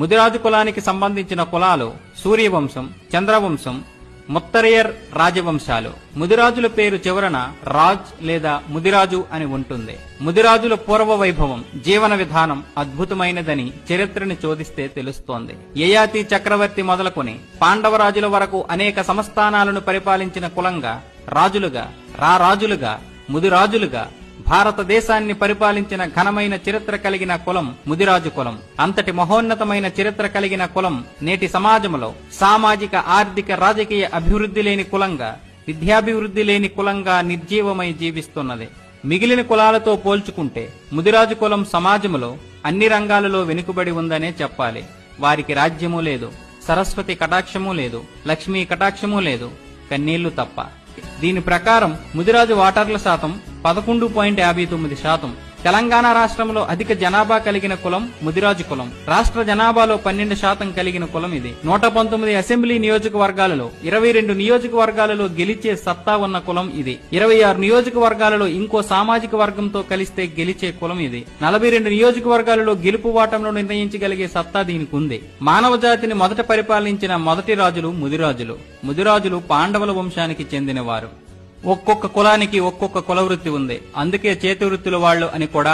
ముదిరాజు కులానికి సంబంధించిన కులాలు సూర్యవంశం, చంద్రవంశం, ముత్తరియర్ రాజవంశాలు. ముదిరాజుల పేరు చివరన రాజ్ లేదా ముదిరాజు అని ఉంటుంది. ముదిరాజుల పూర్వ వైభవం, జీవన విధానం అద్భుతమైనదని చరిత్రని చోదిస్తే తెలుస్తోంది. యయాతి చక్రవర్తి మొదలుకొని పాండవరాజుల వరకు అనేక సంస్థానాలను పరిపాలించిన కులంగా, రాజులుగా, రాజులుగా, ముదిరాజులుగా భారతదేశాన్ని పరిపాలించిన ఘనమైన చరిత్ర కలిగిన కులం ముదిరాజు కులం. అంతటి మహోన్నతమైన చరిత్ర కలిగిన కులం నేటి సమాజంలో సామాజిక, ఆర్థిక, రాజకీయ అభివృద్ధి లేని కులంగా, విద్యాభివృద్ధి లేని కులంగా నిర్జీవమై జీవిస్తున్నది. మిగిలిన కులాలతో పోల్చుకుంటే ముదిరాజు కులం సమాజంలో అన్ని రంగాలలో వెనుకబడి ఉందనే చెప్పాలి. వారికి రాజ్యమూ లేదు, సరస్వతి కటాక్షమూ లేదు, లక్ష్మీ కటాక్షమూ లేదు, కన్నీళ్లు తప్ప. దీని ప్రకారం ముదిరాజు ఓటర్ల శాతం 11.59%. తెలంగాణ రాష్ట్రంలో అధిక జనాభా కలిగిన కులం ముదిరాజు కులం. రాష్ట్ర జనాభాలో 12% కలిగిన కులం ఇది. 119 అసెంబ్లీ నియోజకవర్గాలలో 22 నియోజకవర్గాలలో గెలిచే సత్తా ఉన్న కులం ఇది. 26 నియోజకవర్గాలలో ఇంకో సామాజిక వర్గంతో కలిస్తే గెలిచే కులం ఇది. 42 నియోజకవర్గాలలో గెలుపు ఓటంలో నిర్ణయించగలిగే సత్తా దీనికి ఉంది. మానవ జాతిని మొదట పరిపాలించిన మొదటి రాజులు ముదిరాజులు. ముదిరాజులు పాండవుల వంశానికి చెందినవారు. ఒక్కొక్క కులానికి ఒక్కొక్క కుల వృత్తి ఉంది. అందుకే చేతి వృత్తుల వాళ్ళు అని కూడా